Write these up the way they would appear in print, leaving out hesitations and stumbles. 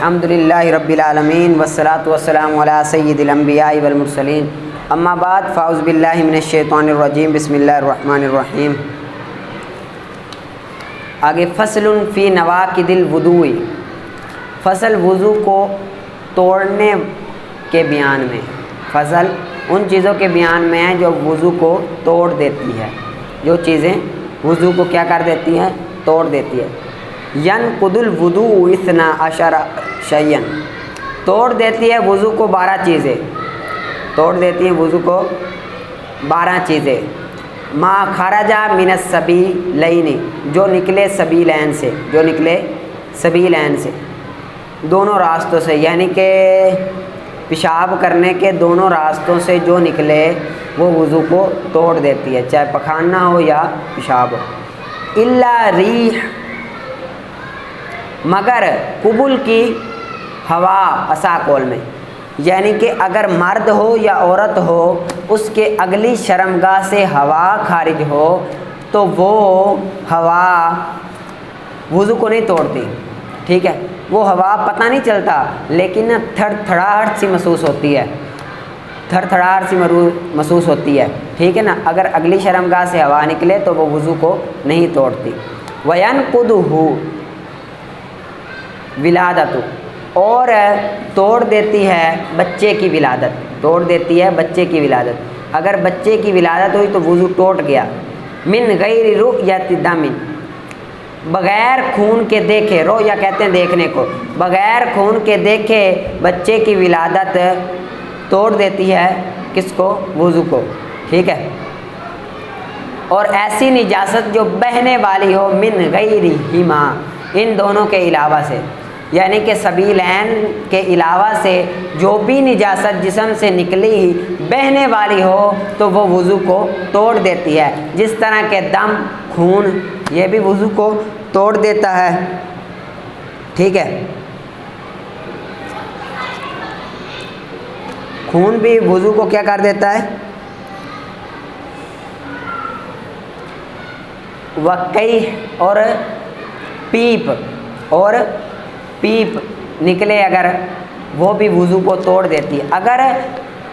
الحمدللہ رب العالمین والصلاة والسلام علی سید الانبیاء والمرسلین اما بعد فاعوذ باللہ من الشیطان الرجیم بسم اللہ الرحمن الرحیم۔ آگے فصل فی نواقض الوضوء، فصل وضو کو توڑنے کے بیان میں، فصل ان چیزوں کے بیان میں ہے جو وضو کو توڑ دیتی ہے، جو چیزیں وضو کو کیا کر دیتی ہیں، توڑ دیتی ہے۔ ینقض الوضوء 12 شیئا، توڑ دیتی ہے وضو کو 12 چیزیں، توڑ دیتی ہیں وضو کو 12 چیزیں۔ ما خرج من السبیلین، جو نکلے سبیلین سے، جو نکلے سبیلین سے، دونوں راستوں سے، یعنی کہ پیشاب کرنے کے دونوں راستوں سے جو نکلے وہ وضو کو توڑ دیتی ہے، چاہے پخانہ ہو یا پیشاب ہو۔ الا ریح، مگر قبل کی ہوا، اسا قول میں، یعنی کہ اگر مرد ہو یا عورت ہو اس کے اگلی شرمگاہ سے ہوا خارج ہو تو وہ ہوا وضو کو نہیں توڑتی، ٹھیک ہے، وہ ہوا پتہ نہیں چلتا لیکن تھڑ تھڑاہٹ سی محسوس ہوتی ہے، تھڑ تھڑاہٹ سی محسوس ہوتی ہے، ٹھیک ہے نا، اگر اگلی شرمگاہ سے ہوا نکلے تو وہ وضو کو نہیں توڑتی۔ وَيَنْقُضُهُ ولادت، اور توڑ دیتی ہے بچے کی ولادت، توڑ دیتی ہے بچے کی ولادت، اگر بچے کی ولادت ہوئی تو وضو ٹوٹ گیا۔ من غیر رؤیت دم، بغیر خون کے دیکھے، رؤیا کہتے ہیں دیکھنے کو، بغیر خون کے دیکھے بچے کی ولادت توڑ دیتی ہے کس کو، وضو کو، ٹھیک ہے۔ اور ایسی نجاست جو بہنے والی ہو، من غیرہما، ان دونوں کے علاوہ سے، یعنی کہ سبیلین کے علاوہ سے جو بھی نجاست جسم سے نکلی بہنے والی ہو تو وہ وضو کو توڑ دیتی ہے، جس طرح کہ دم، خون، یہ بھی وضو کو توڑ دیتا ہے، ٹھیک ہے، خون بھی وضو کو کیا کر دیتا ہے۔ وقئی، اور پیپ، اور پیپ نکلے اگر، وہ بھی وضو کو توڑ دیتی ہے۔ اگر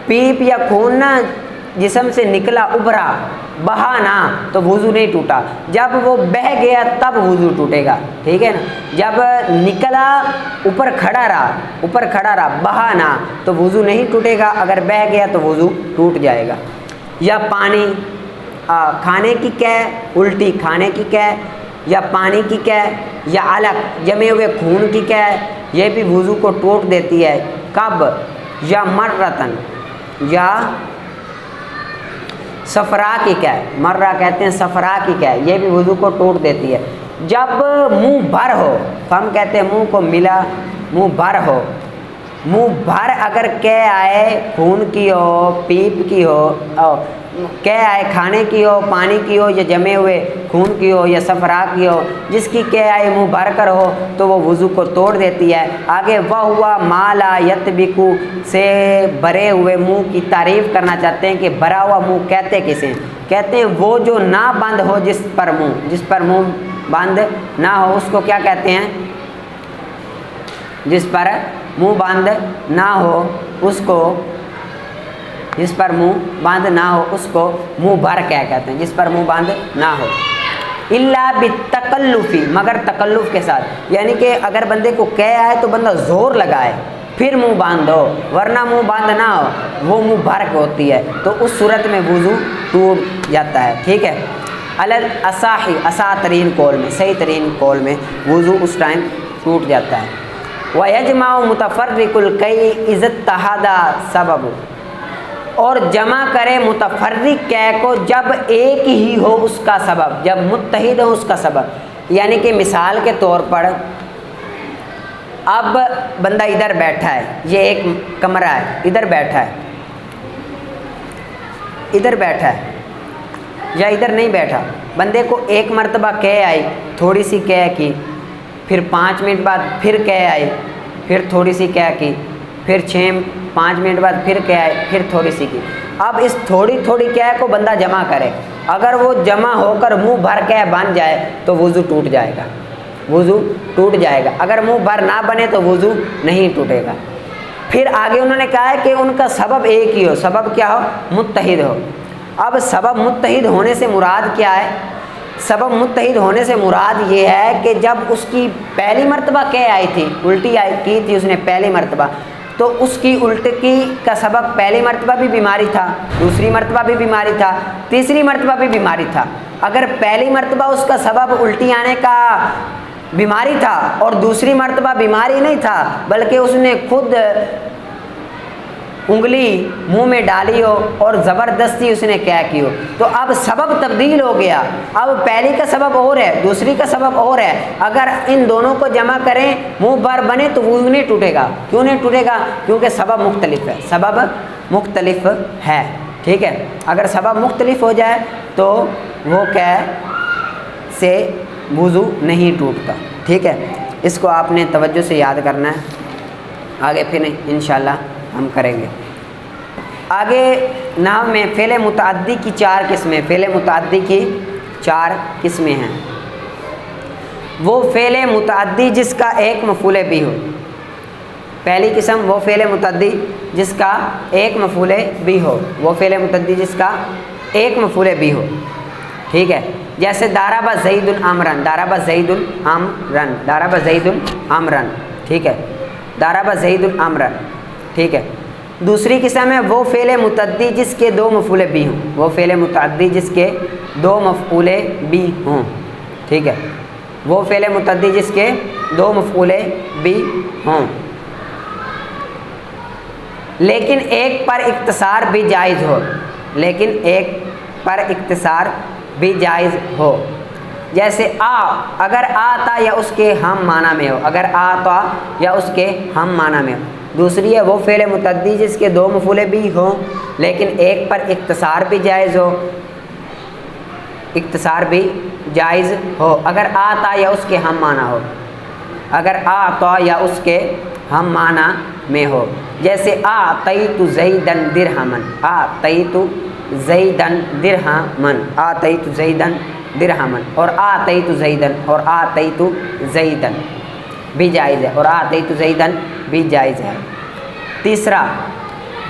پیپ یا خون نہ جسم سے نکلا، ابھرا، بہا نہ، تو وضو نہیں ٹوٹا، جب وہ بہہ گیا تب وضو ٹوٹے گا، ٹھیک ہے نا، جب نکلا اوپر کھڑا رہا، بہا نہ، تو وضو نہیں ٹوٹے گا، اگر بہہ گیا تو وضو ٹوٹ جائے گا۔ یا پانی، کھانے کی قے، الٹی کھانے کی قے، یا پانی کی قے، یا علق جمے ہوئے خون کی قے، یہ بھی وضو کو توڑ دیتی ہے۔ کب، یا مرتن، یا صفرا کی قے، مرہ کہتے ہیں صفرا کی قے، یہ بھی وضو کو توڑ دیتی ہے۔ جب منہ بھر ہو، ہم کہتے ہیں منہ کو ملا، منہ بھر ہو، منہ بھر اگر قے آئے، خون کی ہو، پیپ کی ہو، قے آئے کھانے کی ہو، پانی کی ہو، یا جمے ہوئے خون کی ہو، یا صفرا کی ہو، جس کی قے آئے منہ بھر کر ہو تو وہ وضو کو توڑ دیتی ہے۔ آگے وَهُوَ مَا لَا يَطْبِقُ سے بھرے ہوئے منہ کی تعریف کرنا چاہتے ہیں کہ بھرا ہوا منہ کہتے کسے، کہتے ہیں وہ جو نہ بند ہو جس پر منہ بند نہ ہو اس کو کیا کہتے ہیں، جس پر منہ بند نہ ہو اس کو، جس پر منہ بند نہ ہو اس کو منہ بھر کیا کہتے ہیں، جس پر منہ بند نہ ہو۔ الا بالتکلف، مگر تکلف کے ساتھ، یعنی کہ اگر بندے کو قے آئے تو بندہ زور لگائے پھر منہ باندھ ہو، ورنہ منہ باندھ نہ ہو وہ منہ بھر کے ہوتی ہے تو اس صورت میں وضو ٹوٹ جاتا ہے، ٹھیک ہے۔ الاصح، اصح ترین قول میں، صحیح ترین قول میں وضو اس ٹائم ٹوٹ جاتا ہے۔ وَيَجْمَعُ مُتَفَرِّقُ الْقَيْءِ إِذَا اتَّحَدَ سَبَبُ، اور جمع کرے متفرق قے کو جب ایک ہی ہو اس کا سبب، جب متحد ہو اس کا سبب، یعنی کہ مثال کے طور پر اب بندہ ادھر بیٹھا ہے، یہ ایک کمرہ ہے، ادھر بیٹھا ہے، ادھر بیٹھا ہے یا ادھر نہیں بیٹھا، بندے کو ایک مرتبہ قے آئی، تھوڑی سی قے کی، پھر 5 منٹ بعد پھر قے آئی، پھر تھوڑی سی قے کی، پھر 5 منٹ بعد پھر قے آئی، پھر تھوڑی سی کی۔ اب اس تھوڑی قے کو بندہ جمع کرے، اگر وہ جمع ہو کر منہ بھر قے بن جائے تو وضو ٹوٹ جائے گا، وضو ٹوٹ جائے گا، اگر منہ بھر نہ بنے تو وضو نہیں ٹوٹے گا۔ پھر آگے انہوں نے کہا ہے کہ ان کا سبب ایک ہی ہو، سبب کیا ہو؟ متحد ہو۔ اب سبب متحد ہونے سے مراد کیا ہے؟ سبب متحد ہونے سے مراد یہ ہے کہ جب اس کی پہلی مرتبہ کیا آئی تھی، الٹی کی تھی اس نے پہلی مرتبہ، تو اس کی الٹی کا سبب پہلی مرتبہ بھی بیماری تھا، دوسری مرتبہ بھی بیماری تھا، تیسری مرتبہ بھی بیماری تھا۔ اگر پہلی مرتبہ اس کا سبب الٹی آنے کا بیماری تھا اور دوسری مرتبہ بیماری نہیں تھا بلکہ اس نے خود انگلی منہ میں ڈالی ہو اور زبردستی اس نے کیا کی ہو، تو اب سبب تبدیل ہو گیا، اب پہلی کا سبب اور ہے، دوسری کا سبب اور ہے، اگر ان دونوں کو جمع کریں منہ بھر بنے تو وضو نہیں ٹوٹے گا۔ کیوں نہیں ٹوٹے گا؟ کیونکہ سبب مختلف ہے، سبب مختلف ہے، ٹھیک ہے۔ اگر سبب مختلف ہو جائے تو وہ کیا سے وضو نہیں ٹوٹتا، ٹھیک ہے۔ اس کو آپ نے توجہ سے یاد کرنا ہے، آگے پھر انشاءاللہ ہم کریں گے۔ آگے نحو میں فعل متعدی کی 4 قسمیں، فعل متعدی کی 4 قسمیں ہیں۔ وہ فعل متعدی جس کا ایک مفعول بھی ہو، پہلی قسم وہ فعل متعدی جس کا ایک مفعول بھی ہو، وہ فعل متعدی جس کا ایک مفعول بھی ہو، ٹھیک ہے۔ جیسے ضرب زید عمرن، ضرب زید عمرن، ضرب زید عمرن، ٹھیک ہے، ضرب زید عمرن، ٹھیک ہے۔ دوسری قسم ہے وہ فعل متعدی جس کے 2 مفعول بھی ہوں، وہ فعل متعدی جس کے 2 مفعول بھی ہوں، ٹھیک ہے، وہ فعل متعدی جس کے 2 مفعول بھی ہوں لیکن ایک پر اختصار بھی جائز ہو، لیکن ایک پر اختصار بھی جائز ہو۔ جیسے اگر آتا یا اس کے ہم معنی میں ہو، اگر آتا یا اس کے ہم معنی میں ہو۔ دوسری ہے وہ فعل متعدی جس کے 2 مفعول بھی ہوں لیکن ایک پر اختصار بھی جائز ہو، اختصار بھی جائز ہو، اگر آتا یا اس کے ہم معنی ہو، اگر آتا یا اس کے ہم معنی میں ہو۔ جیسے آتیت زیدن درہمن، آتیت زیدن درہمن، آتیت زیدن درہمن، اور آتیت زیدن، اور آتیت زیدن بھی جائز ہے، اور آتیت زیدن بھی جائز ہے۔ تیسرا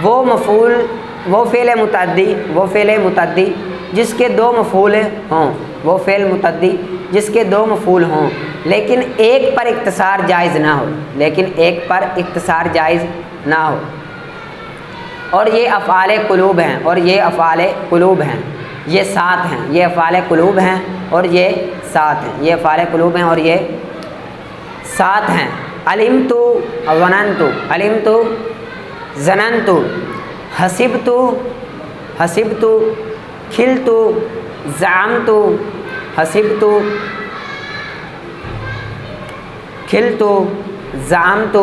وہ فعل متعدی جس کے 2 مفعول ہوں، وہ فعل متعدی جس کے 2 مفعول ہوں لیکن ایک پر اختصار جائز نہ ہو، لیکن ایک پر اختصار جائز نہ ہو، اور یہ افعال قلوب ہیں، اور یہ افعال قلوب ہیں، یہ 7 ہیں، یہ افعال قلوب ہیں اور یہ 7 ہیں، یہ افعال قلوب ہیں اور یہ 7 ہیں۔ علمت ظننت، علمت ظننت، حسبت حسبت، کھلت زعمت، حسبت کھلت زعمت،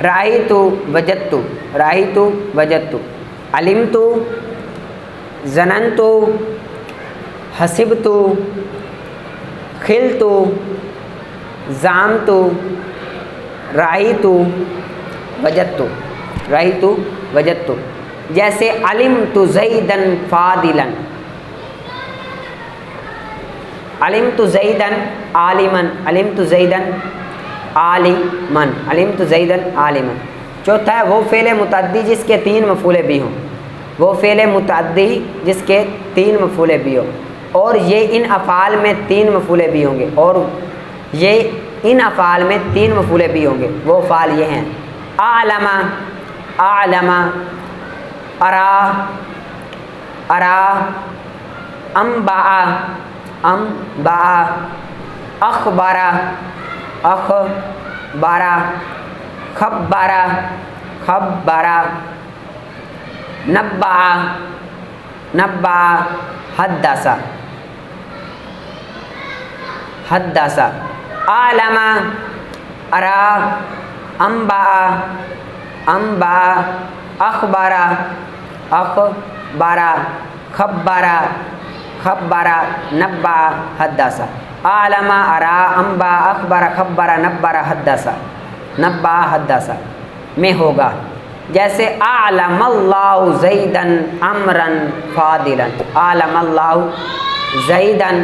رأیت وجدت، رأیت وجدت۔ علمت، ظننت، حسبت، کھلت، زعمت، رأیت وجدت، رأیت وجدت۔ جیسے علمت زیدن فاضلا، علمت زیدن عالما، علمت زیدن عالما، علمت زیدن عالما۔ چوتھا ہے وہ فعل متعدی جس کے 3 مفعول بھی ہوں، وہ فعل متعدی جس کے 3 مفعول بھی ہوں، اور یہ ان افعال میں 3 مفعول بھی ہوں گے، اور یہ ان افعال میں 3 مفعول بھی ہوں گے۔ وہ افعال یہ ہیں: اعلم، اعلم، ارا، ارا، انبأ، انبأ، اخبر، اخبر، خبر، خبر، نبأ، نبأ، حدث، حدث۔ اعلم، ارا، انبأ، انبأ، اخبر، اخبر، خبر، خبر، نبأ، حدث۔ اعلم، ارا، انبأ، اخبر، خبر، نبأ، حدث، نبأ، حدث میں ہوگا۔ جیسے اعلم اللہ زیدن عمرن فاضلا، اعلم اللہ زیدن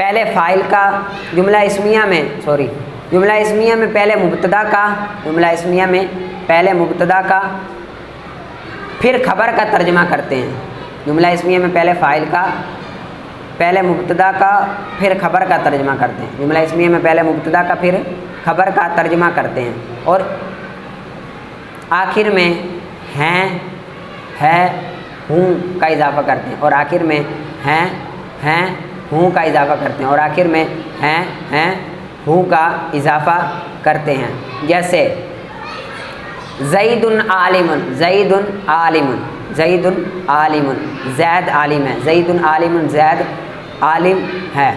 پہلے فاعل کا، جملہ اسمیہ میں جملہ اسمیہ میں پہلے مبتدا کا، جملہ اسمیہ میں پہلے مبتدا کا پھر خبر کا ترجمہ کرتے ہیں۔ جملہ اسمیہ میں پہلے فاعل کا، پہلے مبتدا کا پھر خبر کا ترجمہ کرتے ہیں۔ جملہ اسمیہ میں پہلے مبتدا کا پھر خبر کا ترجمہ کرتے ہیں، اور آخر میں ہیں، ہے، ہوں کا اضافہ کرتے ہیں، اور آخر میں ہیں، ہوں کا اضافہ کرتے ہیں، اور آخر میں ہیں، ہوں کا اضافہ کرتے ہیں۔ جیسے زید عالم، زید عالم، زید عالم، زید عالم ہے، زید عالم، زید عالم ہے۔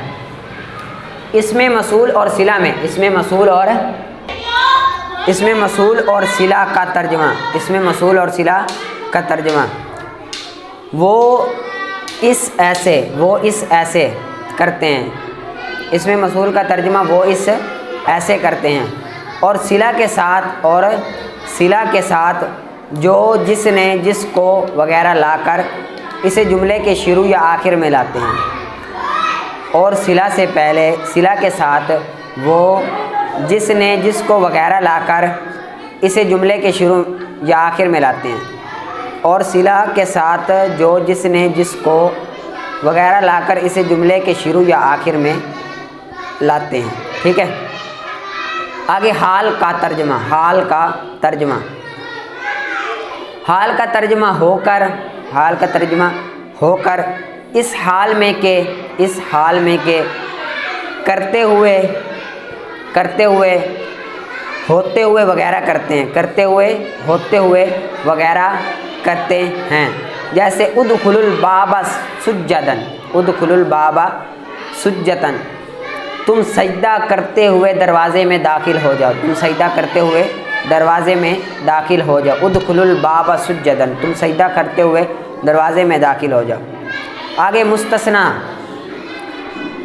اس میں مصول اور صلہ میں، اس میں مصول اور صلہ کا ترجمہ، اس میں مصول اور صلہ کا ترجمہ وہ اس ایسے کرتے ہیں۔ اس میں مصول کا ترجمہ وہ اس ایسے کرتے ہیں، اور صلہ کے ساتھ جو، جس نے، جس کو وغیرہ لا کر اسے جملے کے شروع یا آخر میں لاتے ہیں، اور صلہ کے ساتھ وہ، جس نے، جس کو وغیرہ لا کر اسے جملے کے شروع یا آخر میں لاتے ہیں، اور صلہ کے ساتھ جو، جس نے، جس کو وغیرہ لا کر اسے جملے کے شروع یا آخر میں لاتے ہیں۔ ٹھیک ہے، آگے حال کا ترجمہ، حال کا ترجمہ، حال کا ترجمہ ہو کر، حال کا ترجمہ ہو کر، اس حال میں کہ کرتے ہوئے، ہوتے ہوئے وغیرہ کرتے ہیں، کرتے ہوئے، ہوتے ہوئے وغیرہ کرتے ہیں۔ جیسے ادخل الباب سجدن، ادخل الباب سجدن، تم سجدہ کرتے ہوئے دروازے میں داخل ہو جاؤ، تم سجدہ کرتے ہوئے دروازے میں داخل ہو جاؤ، ادخل الباب سجدن، تم سجدہ کرتے ہوئے دروازے میں داخل ہو جاؤ۔ آگے مستثنیٰ،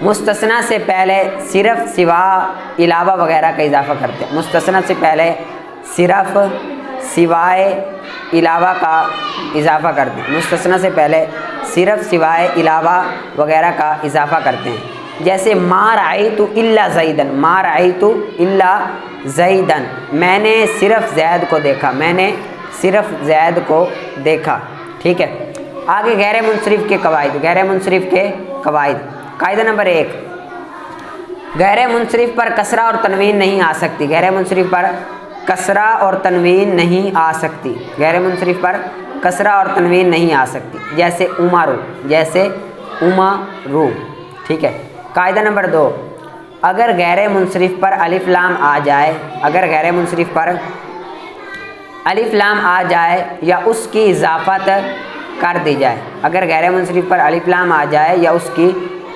مستثنیٰ سے پہلے صرف، سوا، علاوہ وغیرہ کا اضافہ کرتے ہیں۔ مستثنیٰ سے پہلے صرف، سوائے، علاوہ کا اضافہ کرتے ہیں۔ مستثنیٰ سے پہلے صرف، سوائے، علاوہ وغیرہ کا اضافہ کرتے ہیں۔ جیسے ما رأیت الا زیدن، ما رأیت الا زیدن، میں نے صرف زید کو دیکھا، میں نے صرف زید کو دیکھا۔ ٹھیک ہے، آگے غیر منصرف کے قواعد، غیر منصرف کے قواعد۔ قاعدہ نمبر 1، غیر منصرف پر کسرہ اور تنوین نہیں آ سکتی، غیر منصرف پر کسرہ اور تنوین نہیں آ سکتی، غیر منصرف پر کسرہ اور تنوین نہیں آ سکتی۔ جیسے عمر، جیسے عمرو۔ ٹھیک ہے، قاعدہ نمبر 2، اگر غیر منصرف پر الف لام آ جائے، اگر غیر منصرف پر الف لام آ جائے یا اس کی اضافت کر دی جائے، اگر غیر منصرف پر الف لام آ جائے یا اس کی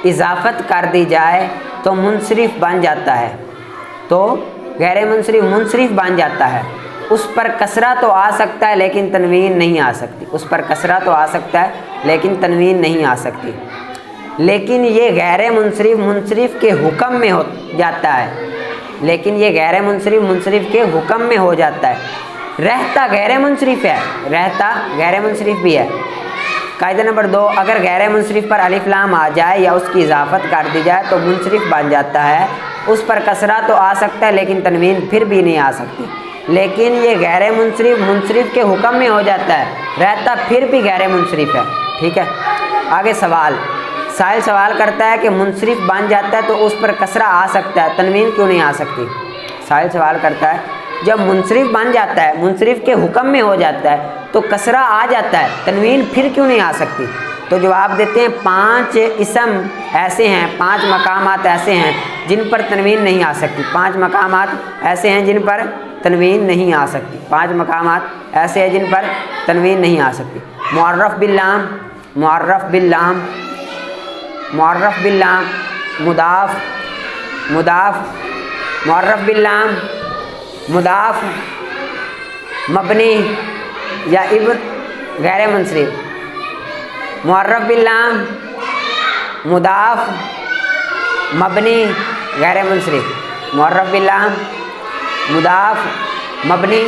اضافت کر دی جائے تو منصرف بن جاتا ہے، تو غیر منصرف منصرف بن جاتا ہے۔ اس پر کسرہ تو آ سکتا ہے لیکن تنوین نہیں آ سکتی، اس پر کسرہ تو آ سکتا ہے لیکن تنوین نہیں آ سکتی۔ لیکن یہ غیر منصرف منصرف کے حکم میں ہو جاتا ہے، لیکن یہ غیر منصرف منصرف کے حکم میں ہو جاتا ہے، رہتا غیر منصرف ہے، رہتا غیر منصرف بھی ہے۔ قاعدہ نمبر 2، اگر غیر منصرف پر الف لام آ جائے یا اس کی اضافت کر دی جائے تو منصرف بن جاتا ہے، اس پر کسرہ تو آ سکتا ہے لیکن تنوین پھر بھی نہیں آ سکتی، لیکن یہ غیر منصرف منصرف کے حکم میں ہو جاتا ہے، رہتا پھر بھی غیر منصرف ہے۔ ٹھیک ہے، آگے سوال، سائل سوال کرتا ہے کہ منصرف بن جاتا ہے تو اس پر کسرہ آ سکتا ہے، تنوین کیوں نہیں آ سکتی؟ سائل سوال کرتا ہے جب منصرف بن جاتا ہے، منصرف کے حکم میں ہو جاتا ہے تو کسرہ آ جاتا ہے، تنوین پھر کیوں نہیں آ سکتی؟ تو جواب دیتے ہیں 5 اسم ایسے ہیں، 5 مقامات ایسے ہیں جن پر تنوین نہیں آ سکتی، 5 مقامات ایسے ہیں جن پر تنوین نہیں آ سکتی، 5 مقامات ایسے ہیں جن پر تنوین نہیں آ سکتی۔ معرف باللام، معرف باللام، معرف باللام، مضاف، مضاف، معرف باللام، مضاف، مبنی یا غیر منصرف، معرف باللام، مضاف، مبنی، غیر منصرف، معرف باللام، مضاف، مبنی،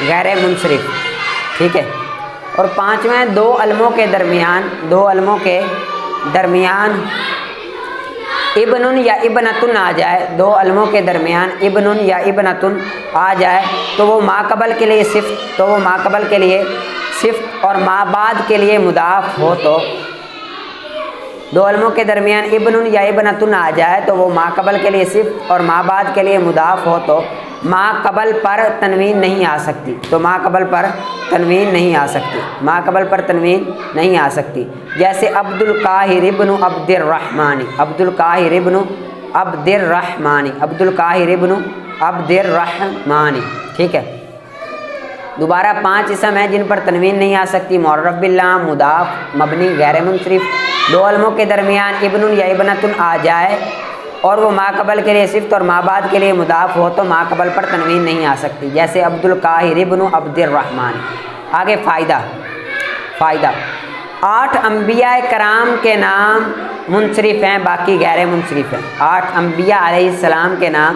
غیر منصرف۔ ٹھیک ہے، اور 5ویں 2 علموں کے درمیان، 2 علموں کے درمیان ابن یا ابنتن آ جائے، دو علموں کے درمیان ابن یا ابنتن آ جائے تو وہ ما قبل کے لیے صفت اور ما بعد کے لیے مضاف ہو تو دو علموں کے درمیان ابن یا ابنتن آ جائے تو وہ ما قبل کے لیے صفت اور ما بعد کے لیے مضاف ہو تو ما قبل پر تنوین نہیں آ سکتی، تو ما قبل پر تنوین نہیں آ سکتی، ما قبل پر تنوین نہیں آ سکتی۔ جیسے عبد القاہر ابن عبد الرحمن، عبد القاہر ابن عبد الرحمن، عبد القاہر ابن عبد الرحمن، ٹھیک ہے۔ دوبارہ 5 اسم ہیں جن پر تنوین نہیں آ سکتی، معرف باللام، مضاف، مبنی، غیر منصرف۔ دو علموں کے درمیان ابن یا ابنتن آ جائے اور وہ ما قبل کے لیے صفت اور ما بعد کے لیے مضاف ہو تو ما قبل پر تنوین نہیں آ سکتی، جیسے عبد القاہر ابن عبد الرحمن۔ آگے فائدہ 8 انبیاء کرام کے نام منصرف ہیں، باقی غیر منصرف ہیں۔ 8 انبیاء علیہ السلام کے نام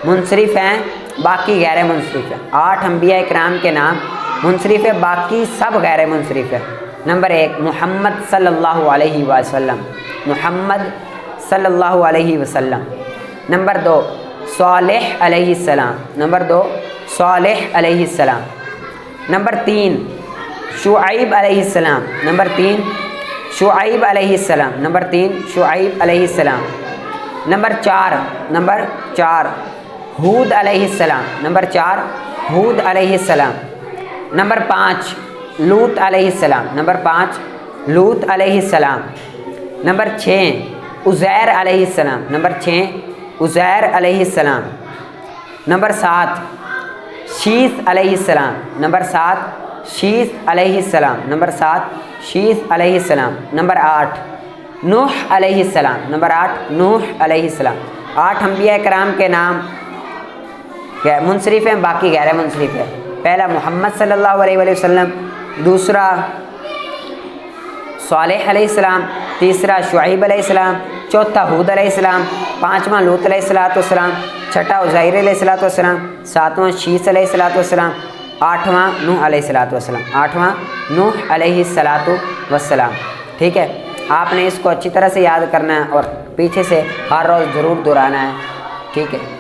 منصرف ہیں، باقی غیر منصرف ہیں۔ 8 انبیاء کرام کے نام منصرف ہے، باقی سب غیر منصرف ہے۔ نمبر 1 محمد صلی اللہ علیہ وسلم، محمد صلی اللہ علیہ وسلم۔ نمبر 2 صالح علیہ السلام، نمبر 2 صالح علیہ السلام۔ نمبر 3 شعیب علیہ السلام، نمبر 3 شعیب علیہ السلام، نمبر 3 شعیب علیہ السلام۔ نمبر 4 ہود علیہ السلام، نمبر 4 ہود علیہ السلام۔ نمبر 5 لوط علیہ السلام، نمبر 5 لوط علیہ السلام۔ نمبر 6 عزیر علیہ السلام، نمبر 6 عزیر علیہ السلام۔ نمبر 7 شیث علیہ السلام، نمبر 7 شیث علیہ السلام، نمبر 7 شیث علیہ السلام۔ نمبر 8 نوح علیہ السلام، نمبر 8 نوح علیہ السلام۔ 8 انبیاء کرام کے نام منصرف ہیں، باقی غیر منصرف ہے۔ پہلا محمد صلی اللہ علیہ وسلم، دوسرا صالح علیہ السلام، تیسرا شعیب علیہ السلام، چوتھا ہود علیہ السلام، پانچواں لوط علیہ السلام، چھٹا عزیر علیہ السلام، ساتواں شیث علیہ السلام، آٹھواں نوح علیہ السلام، آٹھواں نوح علیہ السلام۔ ٹھیک ہے، آپ نے اس کو اچھی طرح سے یاد کرنا ہے اور پیچھے سے ہر روز ضرور دہرانا ہے، ٹھیک ہے۔